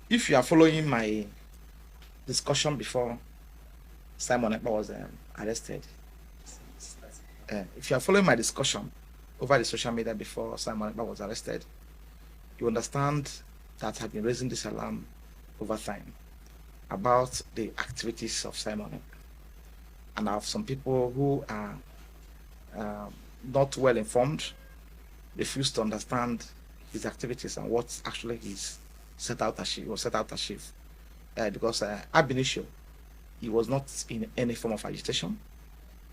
if you are following my discussion before Simon Ekpa was arrested, if you are following my discussion over the social media before Simon Ekpa was arrested, you understand that I've been raising this alarm over time about the activities of Simon Ekpa. And I have some people who are not well informed, refuse to understand his activities and what actually he's set out to achieve. Because ab initio, he was not in any form of agitation.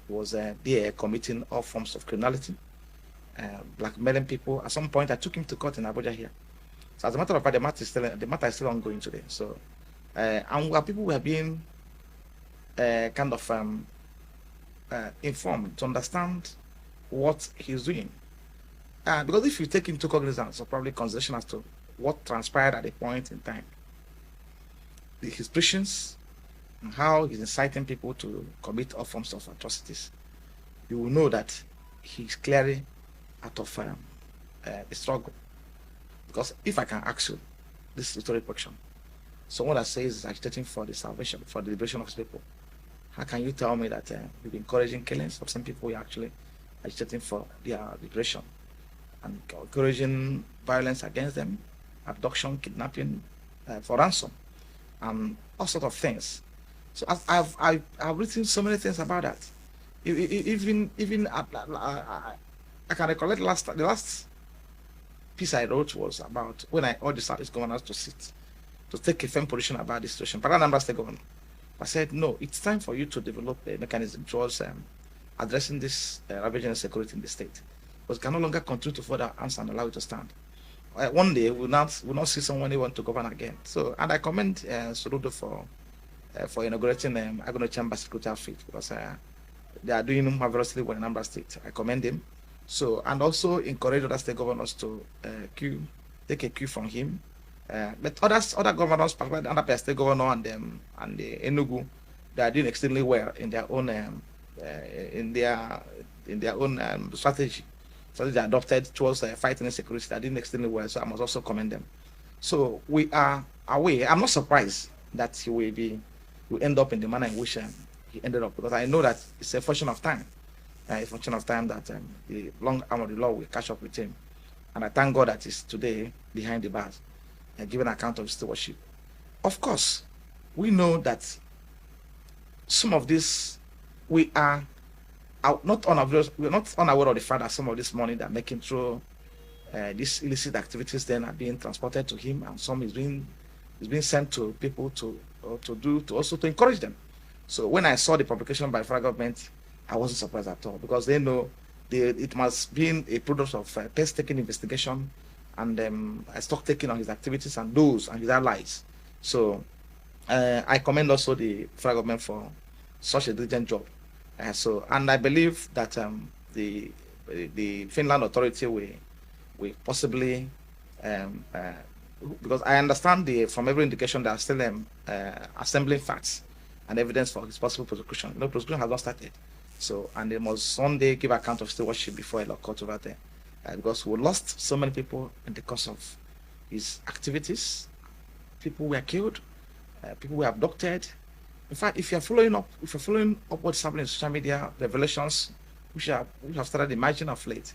He was there committing all forms of criminality, blackmailing people. At some point, I took him to court in Abuja here. So as a matter of fact, the matter is still ongoing today. So, and where people were being kind of informed to understand what he's doing. Because if you take into cognizance or probably consideration as to what transpired at a point in time, his preachings and how he's inciting people to commit all forms of atrocities, you will know that he's clearly out of a struggle. Because if I can ask you, this rhetoric question, someone that says is agitating for the salvation, for the liberation of his people, how can you tell me that you're encouraging killings of some people? You're actually agitating for their liberation and encouraging violence against them, abduction, kidnapping, for ransom, and all sorts of things. So I've written so many things about that. Even I can recollect the last piece I wrote was about when I urged the Southeast governors to take a firm position about this situation. But Anambra State governor, I said, no, it's time for you to develop a mechanism towards addressing this ravaging insecurity in the state. Because we can no longer continue to further answer and allow it to stand. One day we'll not see someone who want to govern again. So, and I commend Soludo for inaugurating Agono Chamber Security Outfit, because they are doing marvelously well in Anambra State. I commend him. So, and also encourage other state governors to take a cue from him. But other governors, particularly the Anambra State governor and the Enugu, they are doing extremely well in their own strategy. So they adopted towards fighting insecurity. They are doing extremely well. So I must also commend them. So we are aware. I'm not surprised that he will end up in the manner in which he ended up, because I know that it's a function of time. It's a function of time that the long arm of the law will catch up with him. And I thank God that he's today behind the bars, giving account of his stewardship. Of course, we know that some of this, we are not unaware of the fact that some of this money that making through these illicit activities then are being transported to him, and some is being sent to people to encourage them. So when I saw the publication by the federal government, I wasn't surprised at all, because they know it must be a product of painstaking investigation and stock taking on his activities and his allies. So I commend also the federal government for such a diligent job. And I believe that the Finland authority will possibly, because I understand from every indication they are still assembling facts and evidence for his possible prosecution. No, prosecution has not started. So, and they must someday give account of stewardship before a law court over there, because we lost so many people in the course of his activities. People were killed, people were abducted. In fact, if you're following up what's happening in social media, revelations which have started emerging of late,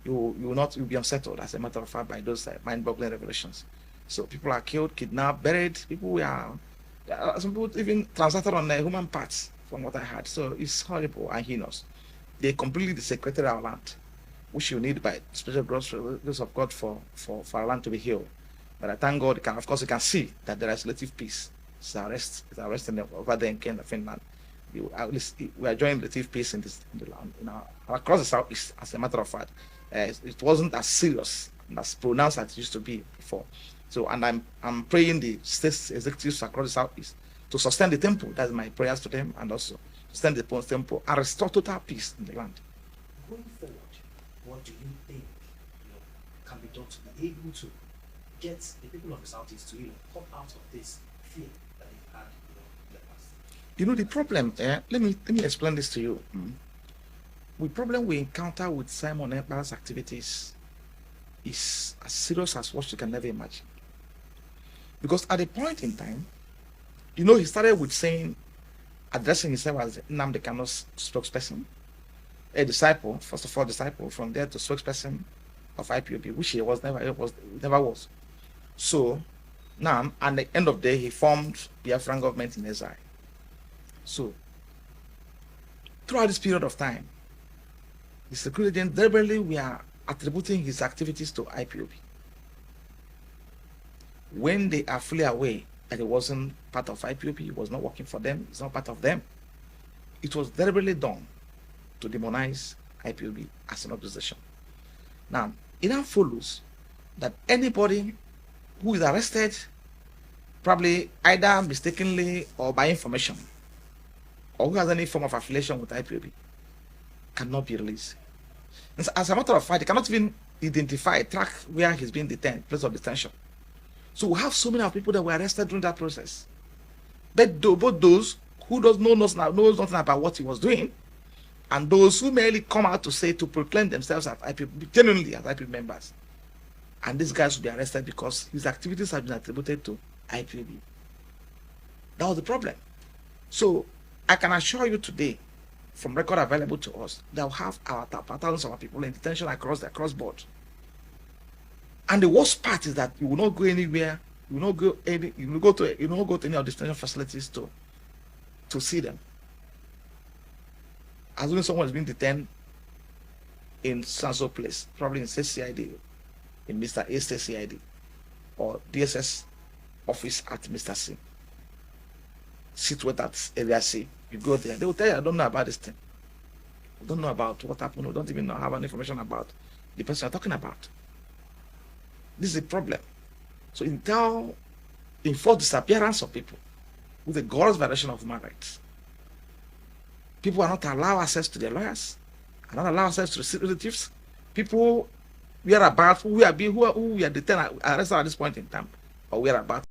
you'll be unsettled, as a matter of fact, by those mind-boggling revelations. So people are killed, kidnapped, buried. Some people even transacted on human parts, from what I heard. So it's horrible and heinous. They completely desecrated our land, which you need by special grace of God for our land to be healed. But I thank God, of course, you can see that there is relative peace. It's arresting them over there in Finland. We are enjoying relative peace in the land, across the southeast. As a matter of fact, it wasn't as serious and as pronounced as it used to be before. So, and I'm praying the state executives across the southeast to sustain the temple. That's my prayers to them, and also sustain the temple and restore total peace in the land. Going forward, what do you think can be done to be able to get the people of the southeast to come out of this fear that they've had in the past? The problem. Let me explain this to you. The problem we encounter with Simon Ekpa's activities is as serious as what you can never imagine. Because at a point in time, you know, he started with saying, addressing himself as Nnamdi Kanu's spokesperson, a disciple, first of all, disciple, from there to spokesperson of IPOB, which he was never was. So now, at the end of the day, he formed the Biafran government in exile. So throughout this period of time, the security agents deliberately were attributing his activities to IPOB, when they are fully aware that he wasn't part of IPOB, he was not working for them, he's not part of them. It was deliberately done to demonize IPOB as an organization. Now, it now follows that anybody who is arrested, probably either mistakenly or by information, or who has any form of affiliation with IPOB, cannot be released. And as a matter of fact, they cannot even identify, track where he's being detained, place of detention. So we have so many people that were arrested during that process. But both those who knows nothing about what he was doing, and those who merely come out to proclaim themselves as IPOB, genuinely as IPOB members. And these guys will be arrested because his activities have been attributed to IPOB. That was the problem. So I can assure you today, from record available to us, that we have thousands of our people in detention across board. And the worst part is that you will not go anywhere, you will not go to any of the detention facilities to see them. As when someone is being detained in Sanso place, probably in CID, in Mr. A CID, or DSS office at Mr. C. Situate at area C. You go there, they will tell you, I don't know about this thing. We don't know about what happened. We don't even have any information about the person you're talking about. This is a problem. So enforce disappearance of people with a gross violation of human rights. People are not allowed access to their lawyers, are not allowed access to the relatives. People who are detained, arrested at this point in time, or whereabouts.